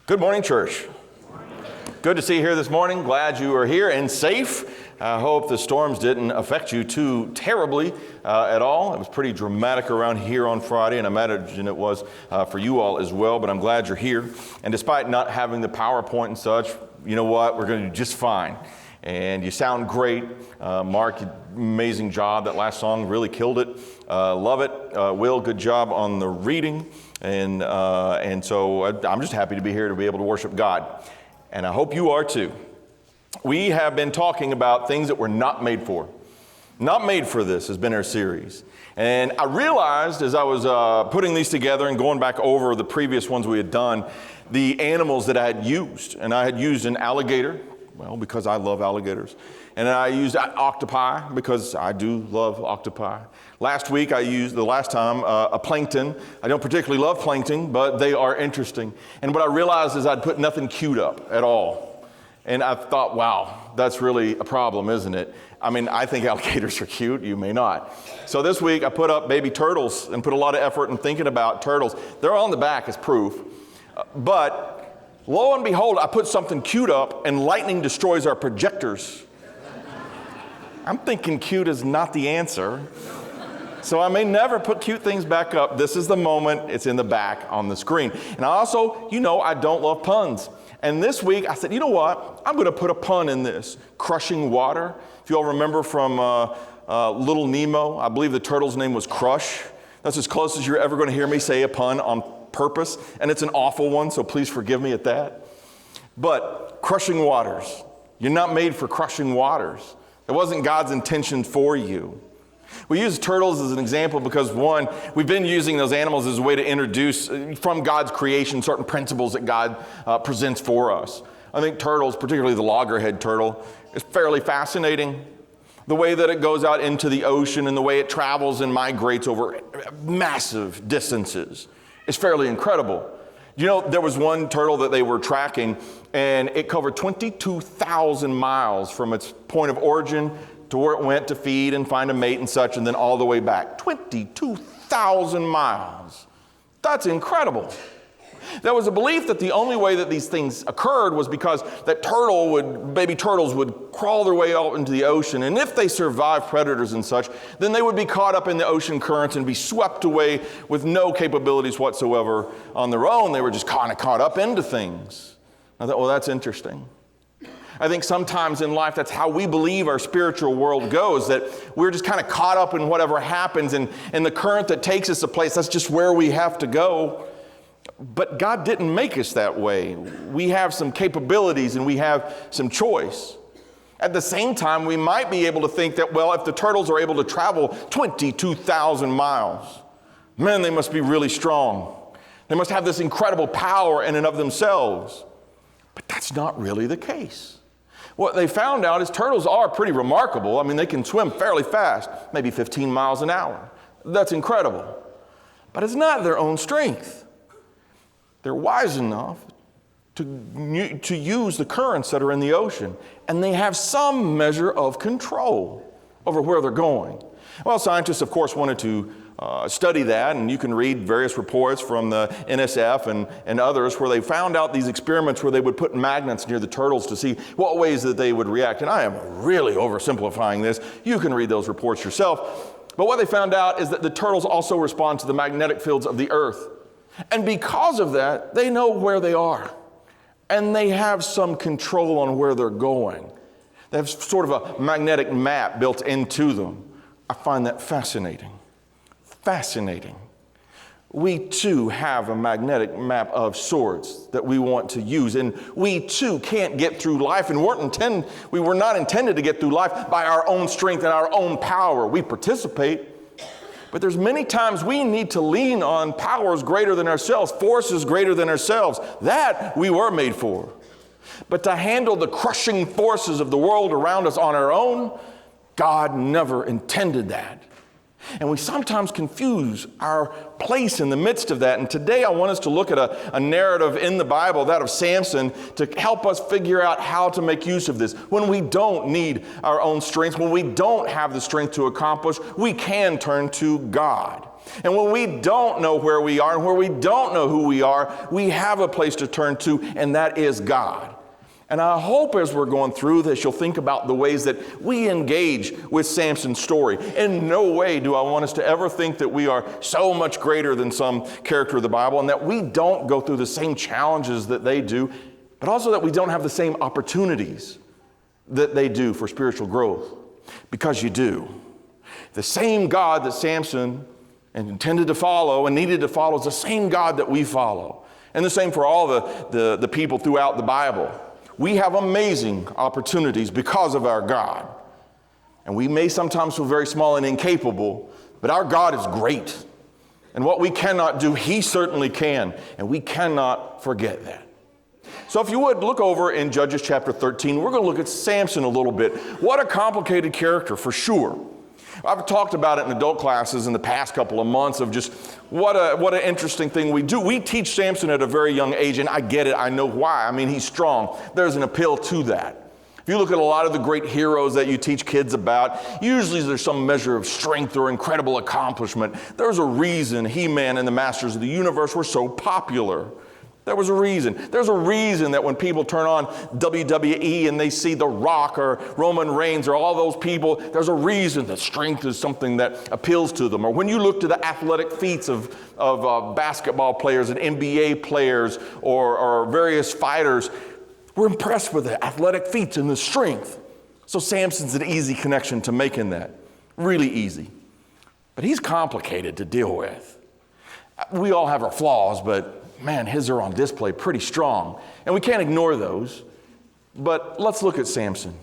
Good morning, church. Good to see you here this morning. Glad you are here and safe. I hope the storms didn't affect you too terribly at all. It was pretty dramatic around here on Friday, and I imagine it was for you all as well, but I'm glad you're here. And despite not having the PowerPoint and such, you know what? We're going to do just fine. And you sound great. Mark, amazing job. That last song really killed it. Love it. Will, good job on the reading. And so I'm just happy to be here to be able to worship God. And I hope you are too. We have been talking about things that we're not made for. Not made for this has been our series. And I realized as I was putting these together and going back over the previous ones we had done, the animals that I had used. And I had used an alligator, well, because I love alligators. And I used octopi because I do love octopi. Last week I used, the last time, a plankton. I don't particularly love plankton, but they are interesting. And what I realized is I'd put nothing cute up at all. And I thought, wow, that's really a problem, isn't it? I mean, I think alligators are cute, you may not. So this week I put up baby turtles and put a lot of effort in thinking about turtles. They're on the back as proof. But lo and behold, I put something cute up and lightning destroys our projectors. I'm thinking cute is not the answer. So I may never put cute things back up. This is the moment it's in the back on the screen. And I also, I don't love puns. And this week I said, you know what? I'm going to put a pun in this. Crushing water. If you all remember from Little Nemo, I believe the turtle's name was Crush. That's as close as you're ever going to hear me say a pun on purpose. And it's an awful one, so please forgive me at that. But crushing waters. You're not made for crushing waters. It wasn't God's intention for you. We use turtles as an example because, one, we've been using those animals as a way to introduce from God's creation certain principles that God presents for us. I think turtles, particularly the loggerhead turtle, is fairly fascinating. The way that it goes out into the ocean and the way it travels and migrates over massive distances is fairly incredible. There was one turtle that they were tracking, and it covered 22,000 miles from its point of origin to where it went to feed and find a mate and such, and then all the way back. 22,000 miles. That's incredible. There was a belief that the only way that these things occurred was because that baby turtles would crawl their way out into the ocean, and if they survived predators and such, then they would be caught up in the ocean currents and be swept away with no capabilities whatsoever on their own. They were just kind of caught up into things. I thought, well, that's interesting. I think sometimes in life, that's how we believe our spiritual world goes, that we're just kind of caught up in whatever happens, and the current that takes us a place, that's just where we have to go. But God didn't make us that way. We have some capabilities and we have some choice. At the same time, we might be able to think that, well, if the turtles are able to travel 22,000 miles, man, they must be really strong. They must have this incredible power in and of themselves. But that's not really the case. What they found out is turtles are pretty remarkable. I mean, they can swim fairly fast, maybe 15 miles an hour. That's incredible. But it's not their own strength. They're wise enough to use the currents that are in the ocean, and they have some measure of control over where they're going. Well, scientists, of course, wanted to study that, and you can read various reports from the NSF and others where they found out these experiments where they would put magnets near the turtles to see what ways that they would react. And I am really oversimplifying this. You can read those reports yourself. But what they found out is that the turtles also respond to the magnetic fields of the earth. And because of that, they know where they are. And they have some control on where they're going. They have sort of a magnetic map built into them. I find that fascinating. Fascinating. We too have a magnetic map of sorts that we want to use. And we too can't get through life, and we were not intended to get through life by our own strength and our own power. We participate. But there's many times we need to lean on powers greater than ourselves, forces greater than ourselves. That we were made for. But to handle the crushing forces of the world around us on our own, God never intended that. And we sometimes confuse our place in the midst of that. And today I want us to look at a narrative in the Bible, that of Samson, to help us figure out how to make use of this. When we don't need our own strength, when we don't have the strength to accomplish, we can turn to God. And when we don't know where we are and where we don't know who we are, we have a place to turn to, and that is God. And I hope as we're going through this, you'll think about the ways that we engage with Samson's story. In no way do I want us to ever think that we are so much greater than some character of the Bible, and that we don't go through the same challenges that they do, but also that we don't have the same opportunities that they do for spiritual growth, because you do. The same God that Samson intended to follow and needed to follow is the same God that we follow. And the same for all the people throughout the Bible. We have amazing opportunities because of our God. And we may sometimes feel very small and incapable, but our God is great. And what we cannot do, He certainly can. And we cannot forget that. So if you would, look over in Judges chapter 13. We're going to look at Samson a little bit. What a complicated character, for sure. I've talked about it in adult classes in the past couple of months of just what an interesting thing we do. We teach Samson at a very young age, and I get it. I know why. I mean, he's strong. There's an appeal to that. If you look at a lot of the great heroes that you teach kids about, usually there's some measure of strength or incredible accomplishment. There's a reason He-Man and the Masters of the Universe were so popular. There was a reason. There's a reason that when people turn on WWE and they see The Rock or Roman Reigns or all those people, there's a reason that strength is something that appeals to them. Or when you look to the athletic feats of basketball players and NBA players or various fighters, we're impressed with the athletic feats and the strength. So Samson's an easy connection to making that. Really easy. But he's complicated to deal with. We all have our flaws, but man, his are on display pretty strong. And we can't ignore those. But let's look at Samson.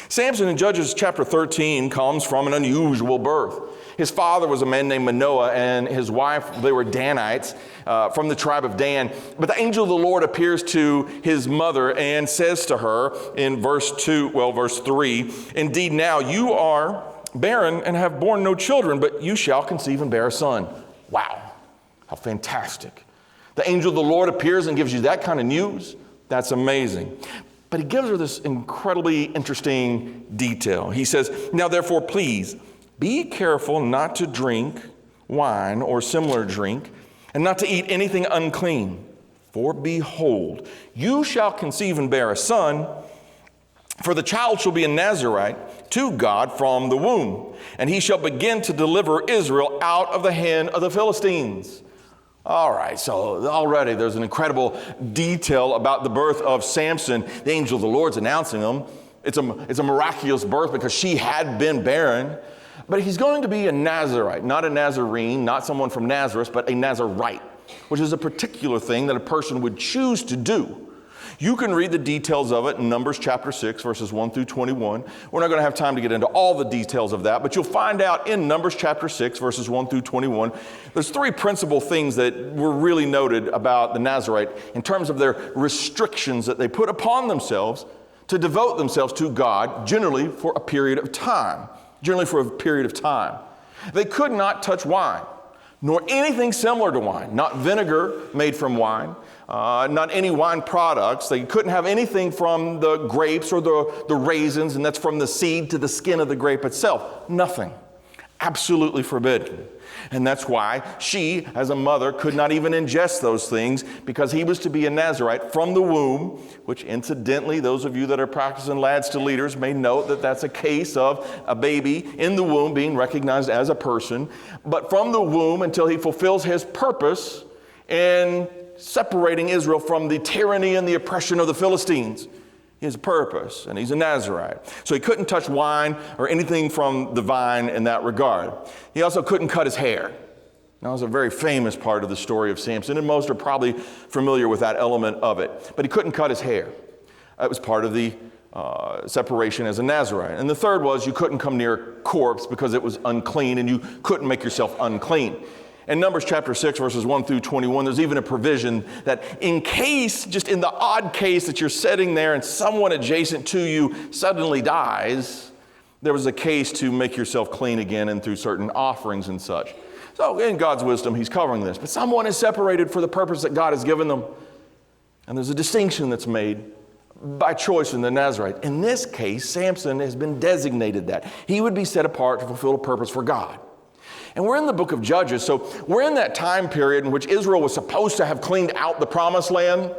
Samson in Judges chapter 13 comes from an unusual birth. His father was a man named Manoah, and his wife, they were Danites from the tribe of Dan. But the angel of the Lord appears to his mother and says to her in verse 3, "Indeed, now you are barren and have borne no children, but you shall conceive and bear a son." Wow, how fantastic. The angel of the Lord appears and gives you that kind of news. That's amazing. But he gives her this incredibly interesting detail. He says, "Now therefore, please be careful not to drink wine or similar drink, and not to eat anything unclean. For behold, you shall conceive and bear a son, for the child shall be a Nazarite to God from the womb, and he shall begin to deliver Israel out of the hand of the Philistines." All right, so already there's an incredible detail about the birth of Samson. The angel of the Lord's announcing him. It's a miraculous birth because she had been barren. But he's going to be a Nazarite, not a Nazarene, not someone from Nazareth, but a Nazarite, which is a particular thing that a person would choose to do. You can read the details of it in Numbers chapter 6, verses 1 through 21. We're not going to have time to get into all the details of that, but you'll find out in Numbers chapter 6, verses 1 through 21, there's three principal things that were really noted about the Nazarite in terms of their restrictions that they put upon themselves to devote themselves to God, generally for a period of time. They could not touch wine, nor anything similar to wine, not vinegar made from wine, not any wine products. They couldn't have anything from the grapes or the raisins, and that's from the seed to the skin of the grape itself. Nothing. Absolutely forbidden. And that's why she, as a mother, could not even ingest those things, because he was to be a Nazarite from the womb, which incidentally, those of you that are practicing lads to leaders may note that that's a case of a baby in the womb being recognized as a person, but from the womb until he fulfills his purpose in separating Israel from the tyranny and the oppression of the Philistines. His purpose, and he's a Nazarite. So he couldn't touch wine or anything from the vine in that regard. He also couldn't cut his hair. That was a very famous part of the story of Samson, and most are probably familiar with that element of it. But he couldn't cut his hair. That was part of the separation as a Nazarite. And the third was you couldn't come near a corpse because it was unclean, and you couldn't make yourself unclean. In Numbers chapter 6, verses 1 through 21, there's even a provision that in case, just in the odd case that you're sitting there and someone adjacent to you suddenly dies, there was a case to make yourself clean again and through certain offerings and such. So in God's wisdom, he's covering this. But someone is separated for the purpose that God has given them. And there's a distinction that's made by choice in the Nazarite. In this case, Samson has been designated that. He would be set apart to fulfill a purpose for God. And we're in the book of Judges, so we're in that time period in which Israel was supposed to have cleaned out the promised land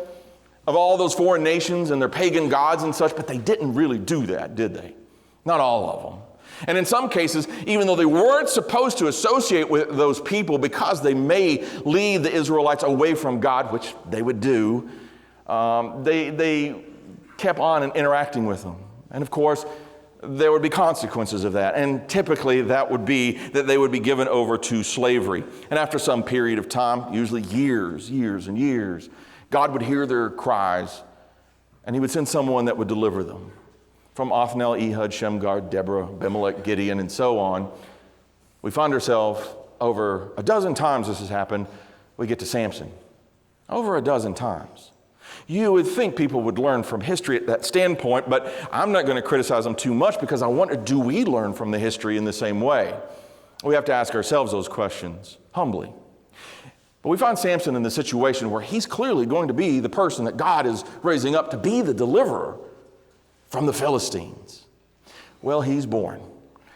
of all those foreign nations and their pagan gods and such, but they didn't really do that, did they? Not all of them. And in some cases, even though they weren't supposed to associate with those people because they may lead the Israelites away from God, which they would do, they kept on and interacting with them. And of course, there would be consequences of that. And typically that would be that they would be given over to slavery. And after some period of time, usually years and years, God would hear their cries and he would send someone that would deliver them. From Othniel, Ehud, Shamgar, Deborah, Abimelech, Gideon, and so on. We find ourselves over a dozen times this has happened, we get to Samson. Over a dozen times. You would think people would learn from history at that standpoint, but I'm not going to criticize them too much because I wonder, do we learn from the history in the same way? We have to ask ourselves those questions humbly. But we find Samson in the situation where he's clearly going to be the person that God is raising up to be the deliverer from the Philistines. Well, he's born.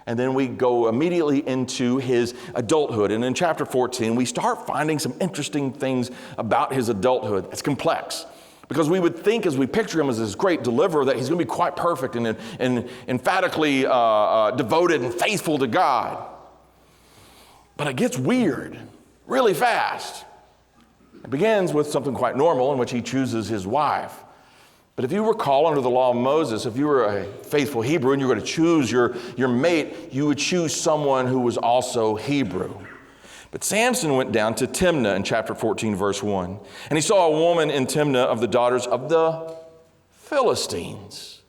And then we go immediately into his adulthood. And in chapter 14, we start finding some interesting things about his adulthood. It's complex. Because we would think as we picture him as this great deliverer that he's going to be quite perfect and emphatically devoted and faithful to God. But it gets weird really fast. It begins with something quite normal in which he chooses his wife. But if you recall under the law of Moses, if you were a faithful Hebrew and you were going to choose your mate, you would choose someone who was also Hebrew. But Samson went down to Timnah in chapter 14, verse 1. And he saw a woman in Timnah of the daughters of the Philistines,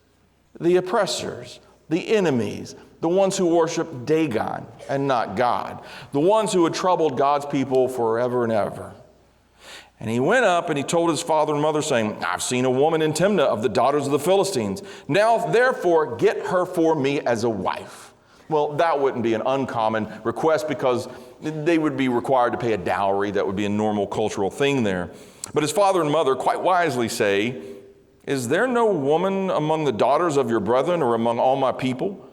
the oppressors, the enemies, the ones who worship Dagon and not God, the ones who had troubled God's people forever and ever. And he went up and he told his father and mother, saying, I've seen a woman in Timnah of the daughters of the Philistines. Now, therefore, get her for me as a wife. Well, that wouldn't be an uncommon request because they would be required to pay a dowry. That would be a normal cultural thing there. But his father and mother quite wisely say, is there no woman among the daughters of your brethren or among all my people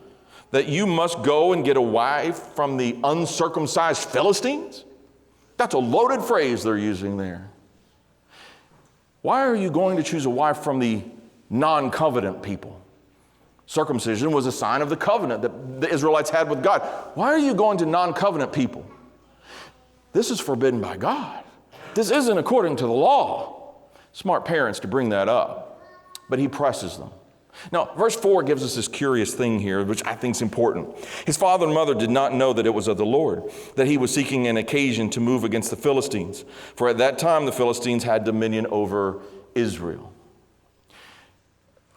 that you must go and get a wife from the uncircumcised Philistines? That's a loaded phrase they're using there. Why are you going to choose a wife from the non-covenant people? Circumcision was a sign of the covenant that the Israelites had with God. Why are you going to non-covenant people? This is forbidden by God. This isn't according to the law. Smart parents to bring that up. But he presses them. Now, verse 4 gives us this curious thing here, which I think is important. His father and mother did not know that it was of the Lord, that he was seeking an occasion to move against the Philistines. For at that time, the Philistines had dominion over Israel.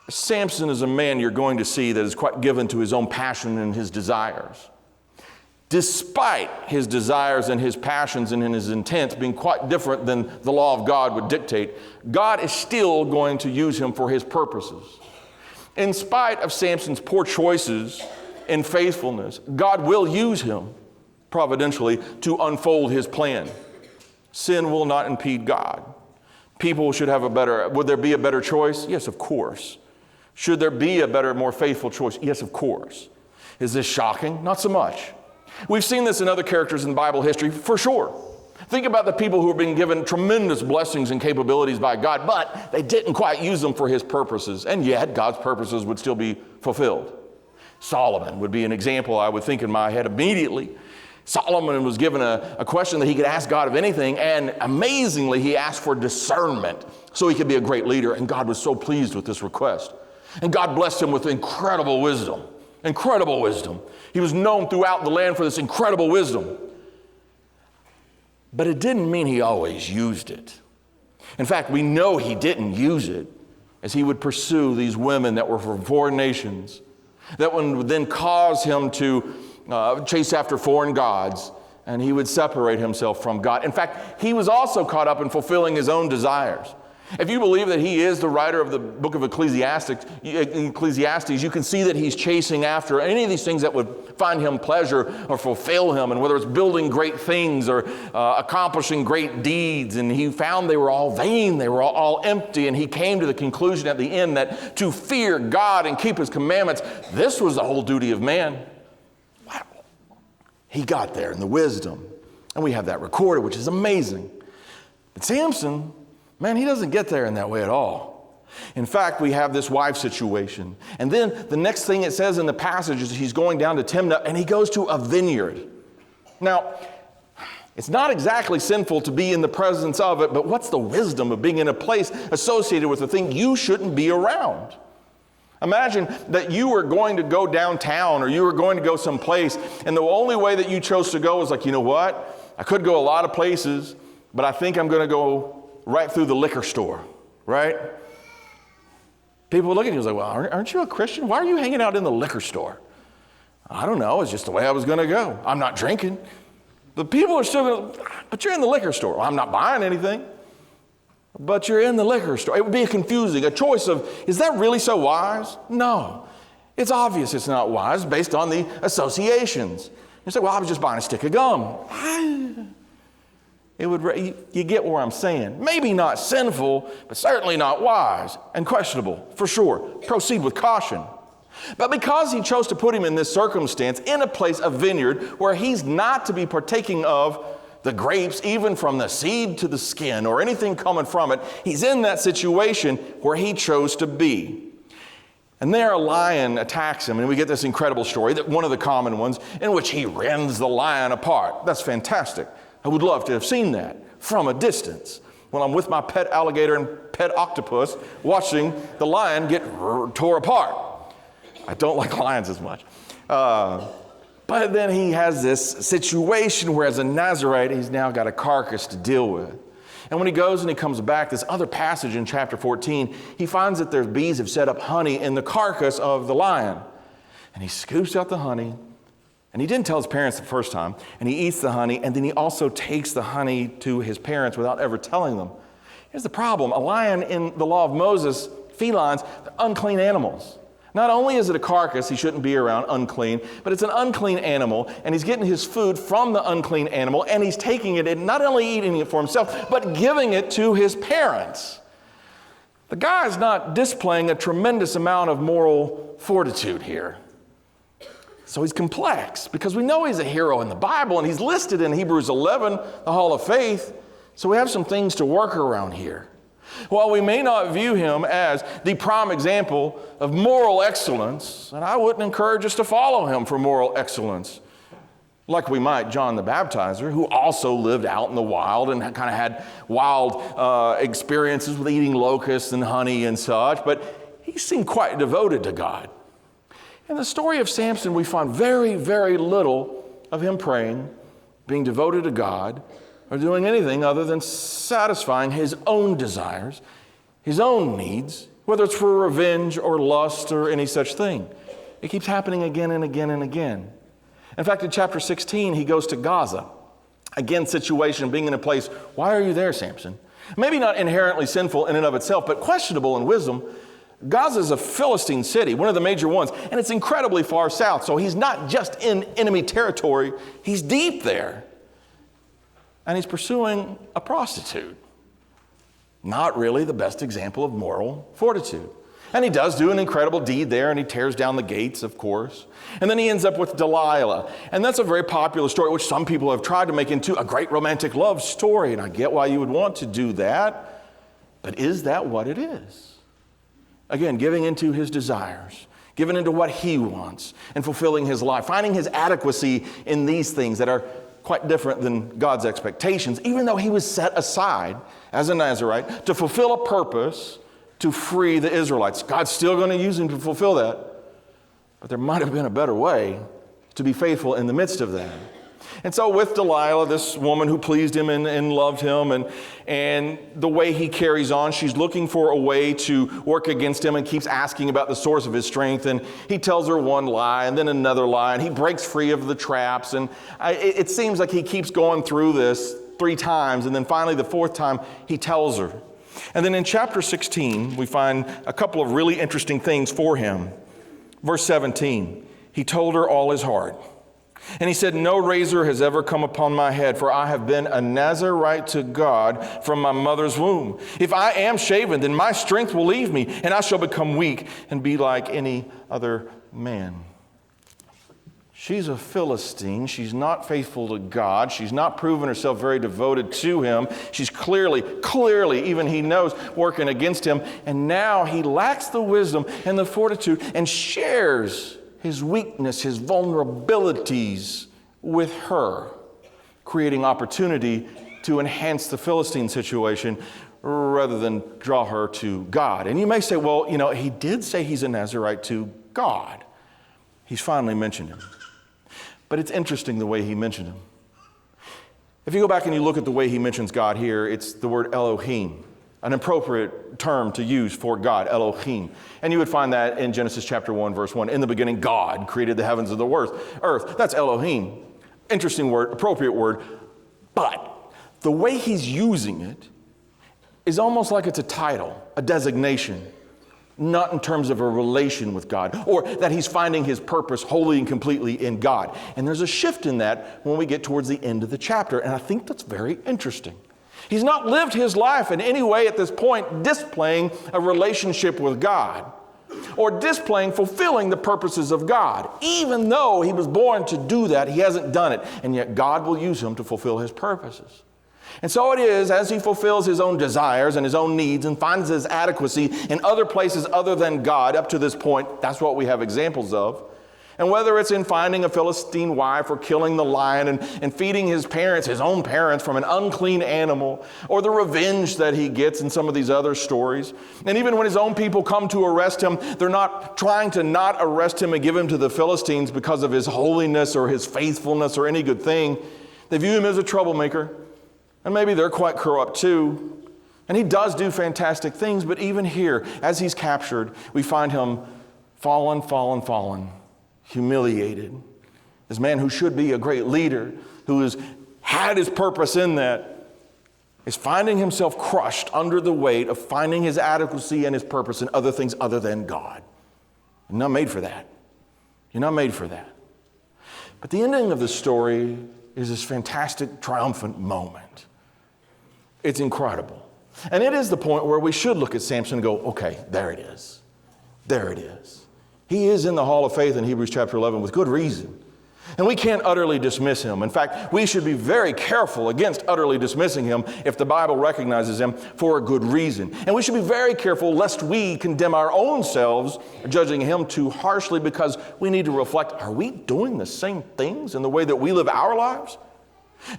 Samson is a man you're going to see that is quite given to his own passion and his desires. Despite his desires and his passions and his intents being quite different than the law of God would dictate, God is still going to use him for his purposes. In spite of Samson's poor choices and faithfulness, God will use him providentially to unfold his plan. Sin will not impede God. People should have would there be a better choice? Yes, of course. Should there be a better, more faithful choice? Yes, of course. Is this shocking? Not so much. We've seen this in other characters in Bible history, for sure. Think about the people who have been given tremendous blessings and capabilities by God, but they didn't quite use them for his purposes, and yet God's purposes would still be fulfilled. Solomon would be an example I would think in my head immediately. Solomon was given a question that he could ask God of anything, and amazingly, he asked for discernment so he could be a great leader, and God was so pleased with this request. And God blessed him with incredible wisdom. Incredible wisdom. He was known throughout the land for this incredible wisdom. But it didn't mean he always used it. In fact, we know he didn't use it as he would pursue these women that were from foreign nations, that would then cause him to chase after foreign gods, and he would separate himself from God. In fact, he was also caught up in fulfilling his own desires. If you believe that he is the writer of the book of Ecclesiastes, you can see that he's chasing after any of these things that would find him pleasure or fulfill him, and whether it's building great things or accomplishing great deeds, and he found they were all vain, they were all empty, and he came to the conclusion at the end that to fear God and keep his commandments, this was the whole duty of man. Wow. He got there in the wisdom. And we have that recorded, which is amazing. But Samson, man, he doesn't get there in that way at all. In fact, we have this wife situation. And then the next thing it says in the passage is he's going down to Timnah and he goes to a vineyard. Now, it's not exactly sinful to be in the presence of it, but what's the wisdom of being in a place associated with a thing you shouldn't be around? Imagine that you were going to go downtown or you were going to go someplace, and the only way that you chose to go was like, you know what? I could go a lot of places, but I think I'm going to go right through the liquor store, right? People would look at you and say, well, aren't you a Christian? Why are you hanging out in the liquor store? I don't know. It's just the way I was going to go. I'm not drinking. The people are still going to, but you're in the liquor store. Well, I'm not buying anything. But you're in the liquor store. It would be confusing, a choice of, is that really so wise? No. It's obvious it's not wise based on the associations. You say, well, I was just buying a stick of gum. You get where I'm saying. Maybe not sinful, but certainly not wise and questionable, for sure. Proceed with caution. But because he chose to put him in this circumstance, in a place, a vineyard, where he's not to be partaking of the grapes, even from the seed to the skin or anything coming from it, he's in that situation where he chose to be. And there a lion attacks him, and we get this incredible story, that one of the common ones, in which he rends the lion apart. That's fantastic. I would love to have seen that from a distance when I'm with my pet alligator and pet octopus watching the lion get tore apart. I don't like lions as much. But then he has this situation where as a Nazirite, he's now got a carcass to deal with. And when he goes and he comes back, this other passage in chapter 14, he finds that there's bees have set up honey in the carcass of the lion. And he scoops out the honey, and he didn't tell his parents the first time, and he eats the honey, and then he also takes the honey to his parents without ever telling them. Here's the problem. A lion in the law of Moses, felines, they're unclean animals. Not only is it a carcass he shouldn't be around, unclean, but it's an unclean animal, and he's getting his food from the unclean animal, and he's taking it and not only eating it for himself, but giving it to his parents. The guy's not displaying a tremendous amount of moral fortitude here. So he's complex, because we know he's a hero in the Bible, and he's listed in Hebrews 11, the Hall of Faith, so we have some things to work around here. While we may not view him as the prime example of moral excellence, and I wouldn't encourage us to follow him for moral excellence, like we might John the Baptizer, who also lived out in the wild and kind of had wild experiences with eating locusts and honey and such, but he seemed quite devoted to God. In the story of Samson, we find very, very little of him praying, being devoted to God, or doing anything other than satisfying his own desires, his own needs, whether it's for revenge or lust or any such thing. It keeps happening again and again and again. In fact, in chapter 16, he goes to Gaza. Again, situation, being in a place, why are you there, Samson? Maybe not inherently sinful in and of itself, but questionable in wisdom. Gaza is a Philistine city, one of the major ones, and it's incredibly far south. So he's not just in enemy territory, he's deep there. And he's pursuing a prostitute. Not really the best example of moral fortitude. And he does do an incredible deed there, and he tears down the gates, of course. And then he ends up with Delilah. And that's a very popular story, which some people have tried to make into a great romantic love story. And I get why you would want to do that. But is that what it is? Again, giving into his desires, giving into what he wants, and fulfilling his life, finding his adequacy in these things that are quite different than God's expectations, even though he was set aside as a Nazirite to fulfill a purpose to free the Israelites. God's still going to use him to fulfill that, but there might have been a better way to be faithful in the midst of that. And so with Delilah, this woman who pleased him and loved him, and the way he carries on, she's looking for a way to work against him and keeps asking about the source of his strength. And he tells her one lie and then another lie, and he breaks free of the traps. And it seems like he keeps going through this 3 times, and then finally the 4th time he tells her. And then in chapter 16, we find a couple of really interesting things for him. Verse 17, he told her all his heart. And he said, no razor has ever come upon my head, for I have been a Nazirite to God from my mother's womb. If I am shaven, then my strength will leave me, and I shall become weak and be like any other man. She's a Philistine. She's not faithful to God. She's not proven herself very devoted to him. She's clearly, even he knows, working against him. And now he lacks the wisdom and the fortitude and shares his weakness, his vulnerabilities with her, creating opportunity to enhance the Philistine situation rather than draw her to God. And you may say, well, he did say he's a Nazirite to God. He's finally mentioned him. But it's interesting the way he mentioned him. If you go back and you look at the way he mentions God here, it's the word Elohim, an appropriate term to use for God, Elohim. And you would find that in Genesis chapter 1, verse 1. In the beginning, God created the heavens and the earth. That's Elohim. Interesting word, appropriate word. But the way he's using it is almost like it's a title, a designation, not in terms of a relation with God, or that he's finding his purpose wholly and completely in God. And there's a shift in that when we get towards the end of the chapter, and I think that's very interesting. He's not lived his life in any way at this point displaying a relationship with God or displaying fulfilling the purposes of God. Even though he was born to do that, he hasn't done it, and yet God will use him to fulfill his purposes. And so it is, as he fulfills his own desires and his own needs and finds his adequacy in other places other than God, up to this point, that's what we have examples of. And whether it's in finding a Philistine wife or killing the lion and feeding his parents, his own parents, from an unclean animal, or the revenge that he gets in some of these other stories. And even when his own people come to arrest him, they're not trying to not arrest him and give him to the Philistines because of his holiness or his faithfulness or any good thing. They view him as a troublemaker. And maybe they're quite corrupt too. And he does do fantastic things, but even here, as he's captured, we find him fallen, humiliated. This man who should be a great leader, who has had his purpose in that, is finding himself crushed under the weight of finding his adequacy and his purpose in other things other than God. You're not made for that. You're not made for that. But the ending of the story is this fantastic, triumphant moment. It's incredible. And it is the point where we should look at Samson and go, okay, there it is. There it is. He is in the hall of faith in Hebrews chapter 11 with good reason. And we can't utterly dismiss him. In fact, we should be very careful against utterly dismissing him if the Bible recognizes him for a good reason. And we should be very careful lest we condemn our own selves, judging him too harshly, because we need to reflect, are we doing the same things in the way that we live our lives?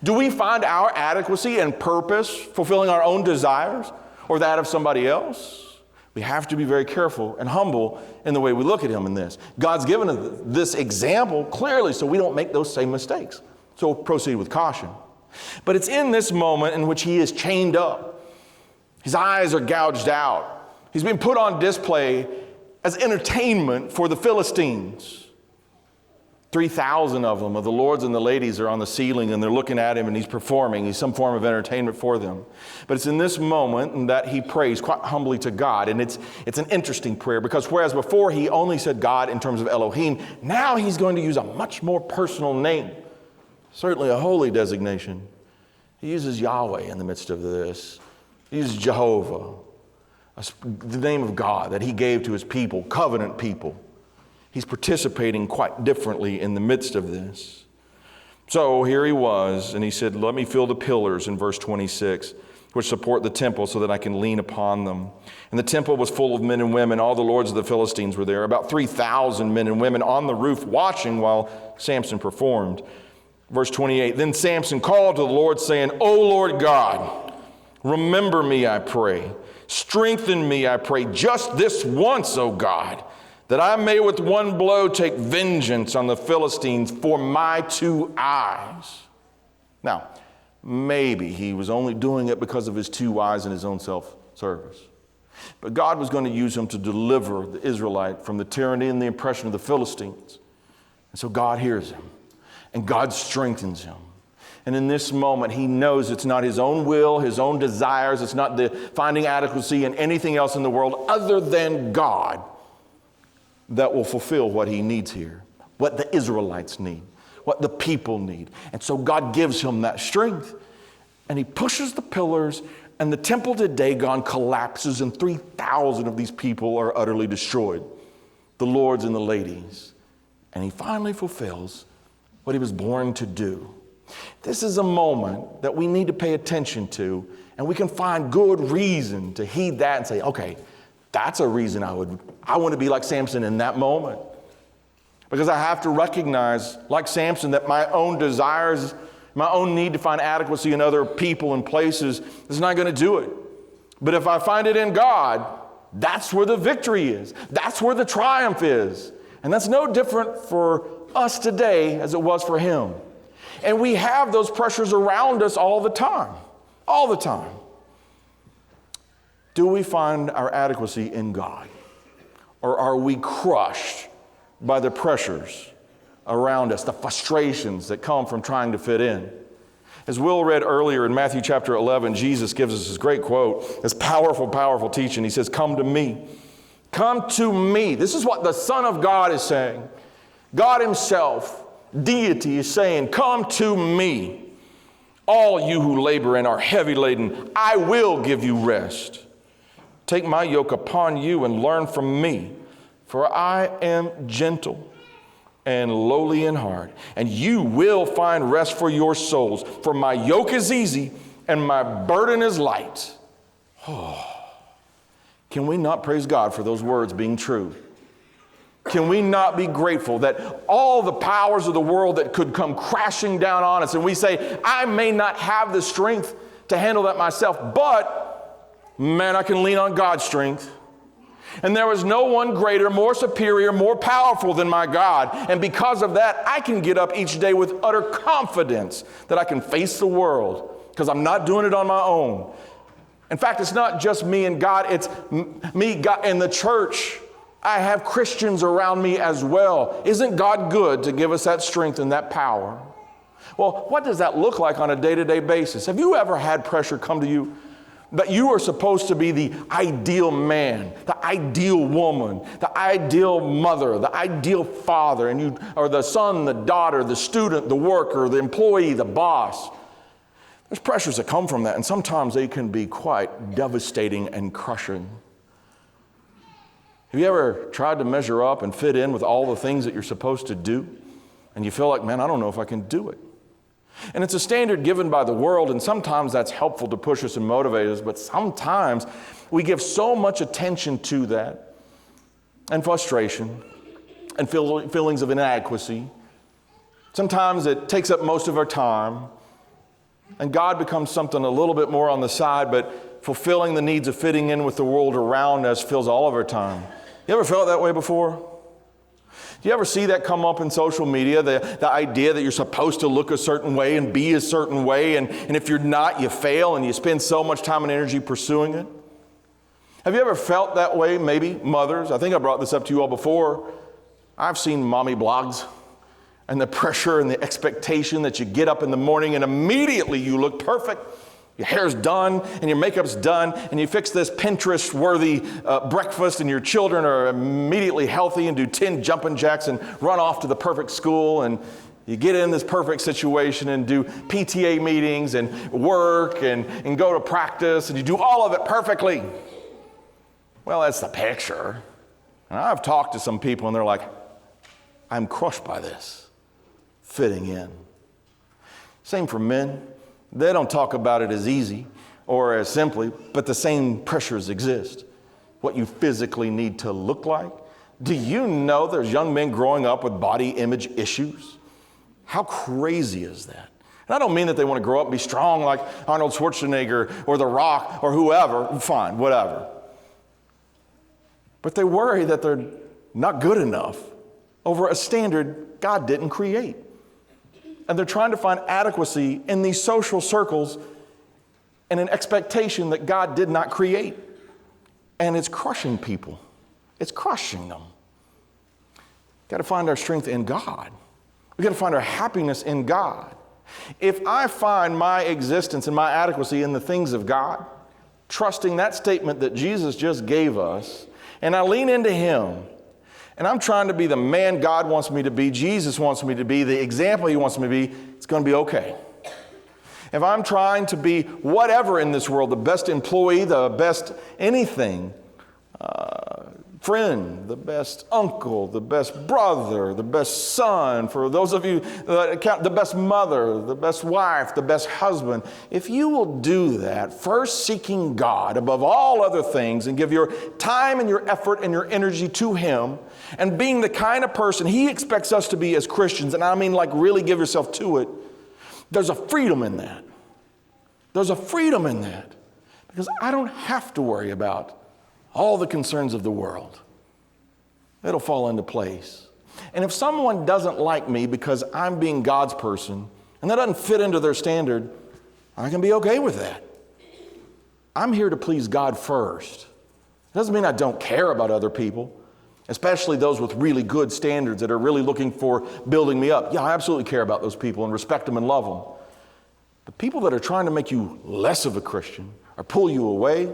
Do we find our adequacy and purpose fulfilling our own desires or that of somebody else? We have to be very careful and humble in the way we look at him in this. God's given us this example clearly so we don't make those same mistakes. So proceed with caution. But it's in this moment in which he is chained up. His eyes are gouged out. He's been put on display as entertainment for the Philistines. 3,000 of them, of the lords and the ladies, are on the ceiling and they're looking at him and he's performing. He's some form of entertainment for them. But it's in this moment that he prays quite humbly to God. And it's an interesting prayer because whereas before he only said God in terms of Elohim, now he's going to use a much more personal name. Certainly a holy designation. He uses Yahweh in the midst of this. He uses Jehovah, the name of God that he gave to his people, covenant people. He's participating quite differently in the midst of this. So here he was, and he said, let me fill the pillars in verse 26, which support the temple so that I can lean upon them. And the temple was full of men and women. All the lords of the Philistines were there, about 3,000 men and women on the roof watching while Samson performed. Verse 28, then Samson called to the Lord saying, O Lord God, remember me, I pray. Strengthen me, I pray, just this once, O God, that I may with one blow take vengeance on the Philistines for my 2 eyes. Now, maybe he was only doing it because of his 2 eyes and his own self-service. But God was going to use him to deliver the Israelite from the tyranny and the oppression of the Philistines. And so God hears him, and God strengthens him. And in this moment, he knows it's not his own will, his own desires, it's not the finding adequacy in anything else in the world other than God that will fulfill what he needs here, what the Israelites need, what the people need. And so God gives him that strength, and he pushes the pillars, and the temple to Dagon collapses, and 3,000 of these people are utterly destroyed, the lords and the ladies. And he finally fulfills what he was born to do. This is a moment that we need to pay attention to, and we can find good reason to heed that and say, okay, that's a reason I want to be like Samson in that moment. Because I have to recognize, like Samson, that my own desires, my own need to find adequacy in other people and places is not going to do it. But if I find it in God, that's where the victory is. That's where the triumph is. And that's no different for us today as it was for him. And we have those pressures around us all the time. All the time. Do we find our adequacy in God? Or are we crushed by the pressures around us, the frustrations that come from trying to fit in? As Will read earlier in Matthew chapter 11, Jesus gives us this great quote, this powerful, powerful teaching. He says, come to me. Come to me. This is what the Son of God is saying. God himself, deity, is saying, come to me. All you who labor and are heavy laden, I will give you rest. Take my yoke upon you and learn from me, for I am gentle and lowly in heart, and you will find rest for your souls. For my yoke is easy and my burden is light. Oh, can we not praise God for those words being true? Can we not be grateful that all the powers of the world that could come crashing down on us, and we say, I may not have the strength to handle that myself, but man, I can lean on God's strength. And there is no one greater, more superior, more powerful than my God. And because of that, I can get up each day with utter confidence that I can face the world because I'm not doing it on my own. In fact, it's not just me and God, it's me, God, and the church. I have Christians around me as well. Isn't God good to give us that strength and that power? Well, what does that look like on a day-to-day basis? Have you ever had pressure come to you that you are supposed to be the ideal man, the ideal woman, the ideal mother, the ideal father, and you are the son, the daughter, the student, the worker, the employee, the boss? There's pressures that come from that, and sometimes they can be quite devastating and crushing. Have you ever tried to measure up and fit in with all the things that you're supposed to do, and you feel like, man, I don't know if I can do it? And it's a standard given by the world, and sometimes that's helpful to push us and motivate us, but sometimes we give so much attention to that, and frustration, and feelings of inadequacy. Sometimes it takes up most of our time, and God becomes something a little bit more on the side, but fulfilling the needs of fitting in with the world around us fills all of our time. You ever felt that way before? Do you ever see that come up in social media, the idea that you're supposed to look a certain way and be a certain way, and if you're not, you fail, and you spend so much time and energy pursuing it? Have you ever felt that way, maybe, mothers? I think I brought this up to you all before. I've seen mommy blogs, and the pressure and the expectation that you get up in the morning and immediately you look perfect. Your hair's done and your makeup's done and you fix this Pinterest-worthy breakfast and your children are immediately healthy and do 10 jumping jacks and run off to the perfect school, and you get in this perfect situation and do PTA meetings and work and go to practice and you do all of it perfectly. Well, that's the picture. And I've talked to some people and they're like, I'm crushed by this. Fitting in. Same for men. They don't talk about it as easy or as simply, but the same pressures exist. What you physically need to look like. Do you know there's young men growing up with body image issues? How crazy is that? And I don't mean that they want to grow up and be strong like Arnold Schwarzenegger or The Rock or whoever. Fine, whatever. But they worry that they're not good enough over a standard God didn't create. And they're trying to find adequacy in these social circles and an expectation that God did not create. And it's crushing people. It's crushing them. We've got to find our strength in God. We've got to find our happiness in God. If I find my existence and my adequacy in the things of God, trusting that statement that Jesus just gave us, and I lean into Him, and I'm trying to be the man God wants me to be, Jesus wants me to be, the example He wants me to be, it's going to be okay. If I'm trying to be whatever in this world, the best employee, the best anything, friend, the best uncle, the best brother, the best son, for those of you that count, the best mother, the best wife, the best husband. If you will do that, first seeking God above all other things and give your time and your effort and your energy to Him, and being the kind of person He expects us to be as Christians, and I mean like really give yourself to it, there's a freedom in that. There's a freedom in that. Because I don't have to worry about all the concerns of the world. It'll fall into place. And if someone doesn't like me because I'm being God's person, and that doesn't fit into their standard, I can be okay with that. I'm here to please God first. It doesn't mean I don't care about other people, especially those with really good standards that are really looking for building me up. Yeah, I absolutely care about those people and respect them and love them. The people that are trying to make you less of a Christian or pull you away,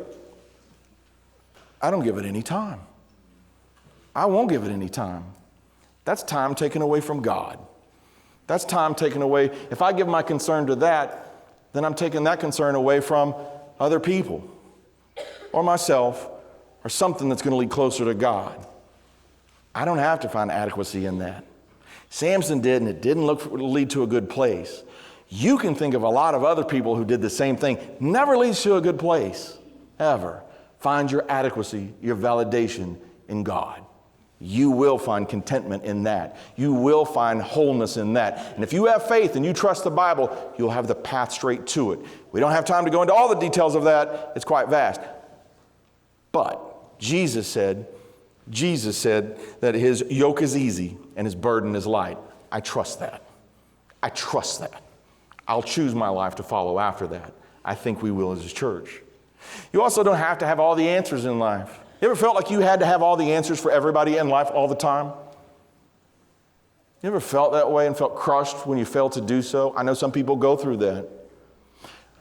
I don't give it any time. I won't give it any time. That's time taken away from God. That's time taken away. If I give my concern to that, then I'm taking that concern away from other people or myself or something that's going to lead closer to God. I don't have to find adequacy in that. Samson did, and it didn't lead to a good place. You can think of a lot of other people who did the same thing. Never leads to a good place, ever. Find your adequacy, your validation in God. You will find contentment in that. You will find wholeness in that. And if you have faith and you trust the Bible, you'll have the path straight to it. We don't have time to go into all the details of that. It's quite vast. But Jesus said that His yoke is easy and His burden is light. I trust that. I trust that. I'll choose my life to follow after that. I think we will as a church. You also don't have to have all the answers in life. You ever felt like you had to have all the answers for everybody in life all the time? You ever felt that way and felt crushed when you failed to do so? I know some people go through that.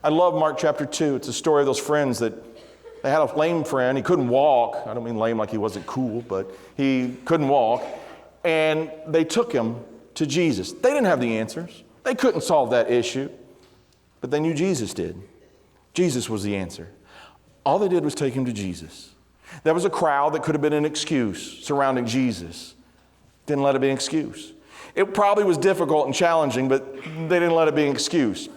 I love Mark chapter 2. It's a story of those friends that they had a lame friend. He couldn't walk. I don't mean lame like he wasn't cool, but he couldn't walk. And they took him to Jesus. They didn't have the answers. They couldn't solve that issue, but they knew Jesus did. Jesus was the answer. All they did was take him to Jesus. There was a crowd that could have been an excuse surrounding Jesus. Didn't let it be an excuse. It probably was difficult and challenging, but they didn't let it be an excuse.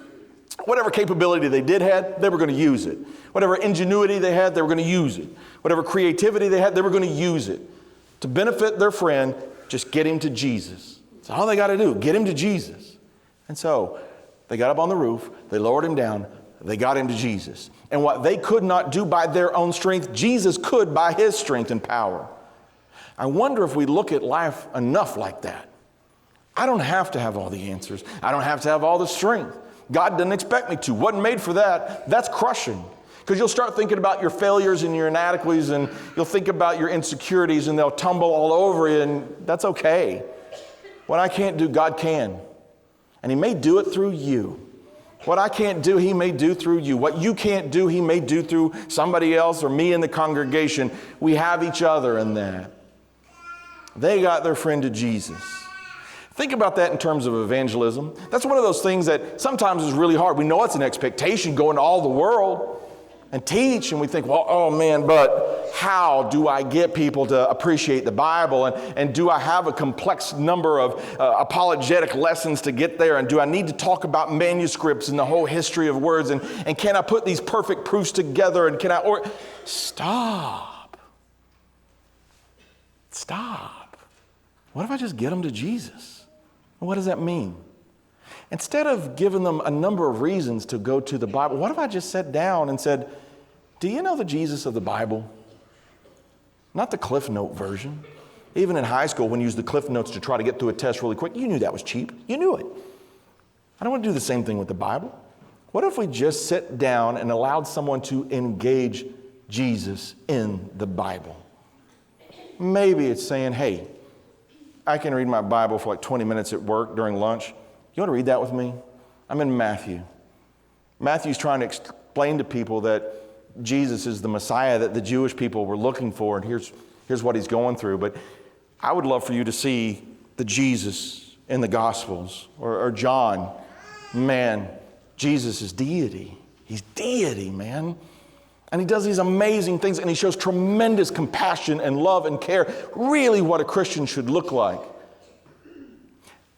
Whatever capability they did have, they were going to use it. Whatever ingenuity they had, they were going to use it. Whatever creativity they had, they were going to use it. To benefit their friend, just get him to Jesus. That's all they got to do, get him to Jesus. And so they got up on the roof, they lowered him down, they got him to Jesus. And what they could not do by their own strength, Jesus could by His strength and power. I wonder if we look at life enough like that. I don't have to have all the answers. I don't have to have all the strength. God didn't expect me to. Wasn't made for that. That's crushing. Because you'll start thinking about your failures and your inadequacies, and you'll think about your insecurities, and they'll tumble all over you, and that's okay. What I can't do, God can. And He may do it through you. What I can't do, He may do through you. What you can't do, He may do through somebody else or me in the congregation. We have each other in that. They got their friend to Jesus. Think about that in terms of evangelism. That's one of those things that sometimes is really hard. We know it's an expectation, go into all the world and teach, and we think, well, oh man, but how do I get people to appreciate the Bible? And do I have a complex number of apologetic lessons to get there? And do I need to talk about manuscripts and the whole history of words? And can I put these perfect proofs together? And can I, stop. What if I just get them to Jesus? What does that mean? Instead of giving them a number of reasons to go to the Bible, what if I just sat down and said, do you know the Jesus of the Bible? Not the Cliff Note version. Even in high school, when you used the Cliff Notes to try to get through a test really quick, you knew that was cheap. You knew it. I don't want to do the same thing with the Bible. What if we just sat down and allowed someone to engage Jesus in the Bible? Maybe it's saying, hey, I can read my Bible for like 20 minutes at work during lunch. You want to read that with me? I'm in Matthew. Matthew's trying to explain to people that Jesus is the Messiah that the Jewish people were looking for, and here's what he's going through. But I would love for you to see the Jesus in the Gospels, or John. Man, Jesus is deity. He's deity, man. And he does these amazing things, and he shows tremendous compassion and love and care, really what a Christian should look like.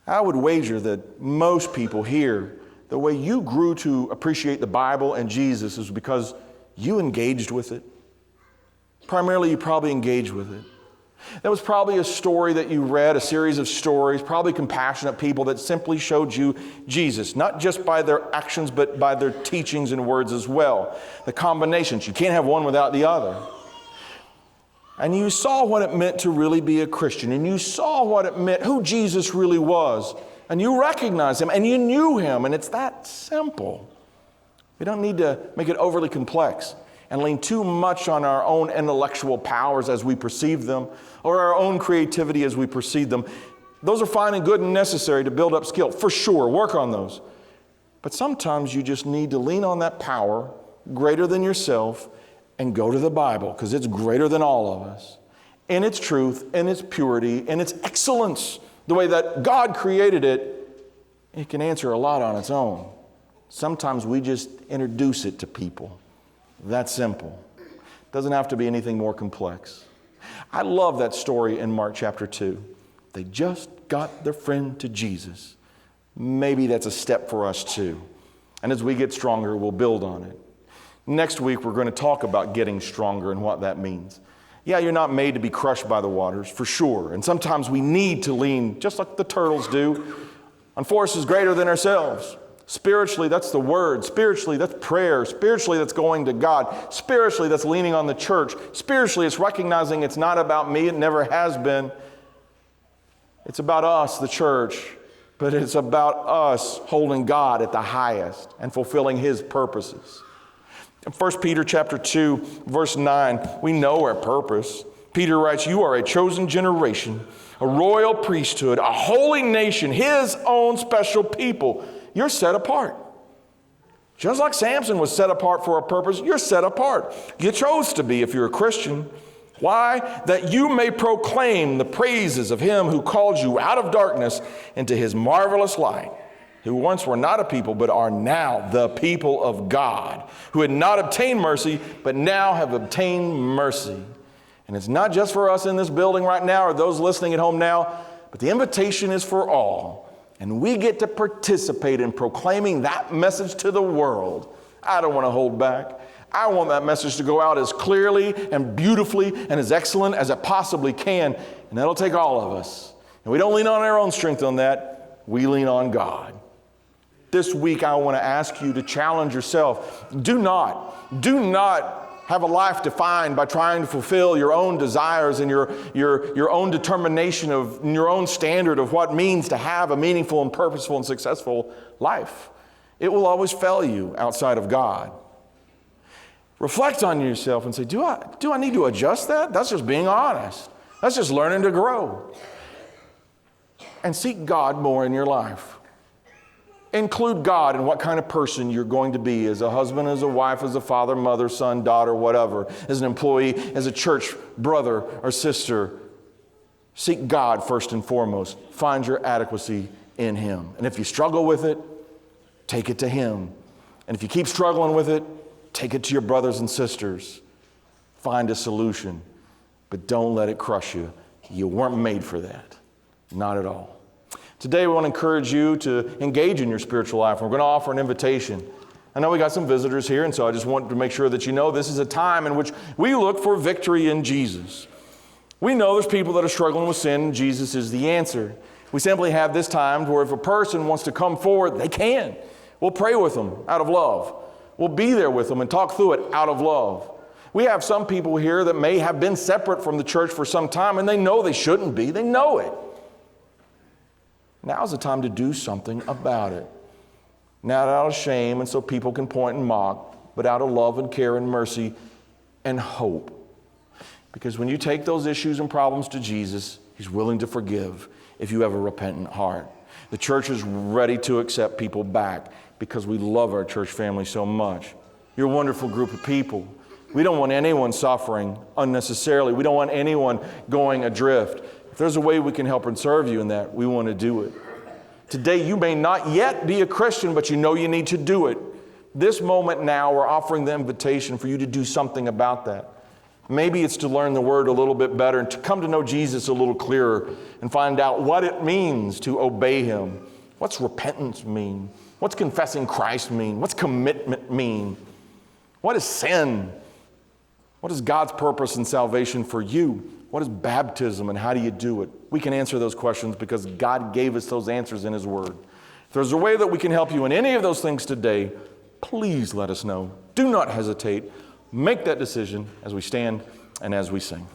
I would wager that most people here, the way you grew to appreciate the Bible and Jesus is because you engaged with it. Primarily, you probably engaged with it. There was probably a story that you read, a series of stories, probably compassionate people that simply showed you Jesus, not just by their actions, but by their teachings and words as well. The combinations, you can't have one without the other. And you saw what it meant to really be a Christian, and you saw what it meant, who Jesus really was, and you recognized him, and you knew him, and it's that simple. We don't need to make it overly complex and lean too much on our own intellectual powers as we perceive them, or our own creativity as we perceive them. Those are fine and good and necessary to build up skill, for sure, work on those. But sometimes you just need to lean on that power greater than yourself and go to the Bible, because it's greater than all of us, in its truth, in its purity, in its excellence, the way that God created it. It can answer a lot on its own. Sometimes we just introduce it to people. That simple. Doesn't have to be anything more complex. I love that story in Mark chapter 2. They just got their friend to Jesus. Maybe that's a step for us too. And as we get stronger, we'll build on it. Next week, we're going to talk about getting stronger and what that means. Yeah, you're not made to be crushed by the waters, for sure. And sometimes we need to lean, just like the turtles do, on forces greater than ourselves. Spiritually, that's the Word. Spiritually, that's prayer. Spiritually, that's going to God. Spiritually, that's leaning on the church. Spiritually, it's recognizing it's not about me. It never has been. It's about us, the church. But it's about us holding God at the highest and fulfilling His purposes. In 1 Peter chapter 2, verse 9, we know our purpose. Peter writes, "You are a chosen generation, a royal priesthood, a holy nation, His own special people." You're set apart. Just like Samson was set apart for a purpose, you're set apart. You chose to be if you're a Christian. Why? That you may proclaim the praises of Him who called you out of darkness into His marvelous light, who once were not a people, but are now the people of God, who had not obtained mercy, but now have obtained mercy. And it's not just for us in this building right now or those listening at home now, but the invitation is for all. And we get to participate in proclaiming that message to the world. I don't want to hold back. I want that message to go out as clearly and beautifully and as excellent as it possibly can. And that'll take all of us. And we don't lean on our own strength on that. We lean on God. This week, I want to ask you to challenge yourself. Do not have a life defined by trying to fulfill your own desires and your own determination of your own standard of what it means to have a meaningful and purposeful and successful life. It will always fail you outside of God. Reflect on yourself and say, do I need to adjust that? That's just being honest. That's just learning to grow. And seek God more in your life. Include God in what kind of person you're going to be as a husband, as a wife, as a father, mother, son, daughter, whatever, as an employee, as a church brother or sister. Seek God first and foremost. Find your adequacy in Him. And if you struggle with it, take it to Him. And if you keep struggling with it, take it to your brothers and sisters. Find a solution, but don't let it crush you. You weren't made for that. Not at all. Today, we want to encourage you to engage in your spiritual life. We're going to offer an invitation. I know we got some visitors here, and so I just want to make sure that you know this is a time in which we look for victory in Jesus. We know there's people that are struggling with sin, and Jesus is the answer. We simply have this time where if a person wants to come forward, they can. We'll pray with them out of love. We'll be there with them and talk through it out of love. We have some people here that may have been separate from the church for some time, and they know they shouldn't be. They know it. Now's the time to do something about it. Not out of shame and so people can point and mock, but out of love and care and mercy and hope. Because when you take those issues and problems to Jesus, He's willing to forgive if you have a repentant heart. The church is ready to accept people back because we love our church family so much. You're a wonderful group of people. We don't want anyone suffering unnecessarily. We don't want anyone going adrift. If there's a way we can help and serve you in that, we want to do it. Today, you may not yet be a Christian, but you know you need to do it. This moment now, we're offering the invitation for you to do something about that. Maybe it's to learn the Word a little bit better and to come to know Jesus a little clearer and find out what it means to obey Him. What's repentance mean? What's confessing Christ mean? What's commitment mean? What is sin? What is God's purpose in salvation for you? What is baptism and how do you do it? We can answer those questions because God gave us those answers in His Word. If there's a way that we can help you in any of those things today, please let us know. Do not hesitate. Make that decision as we stand and as we sing.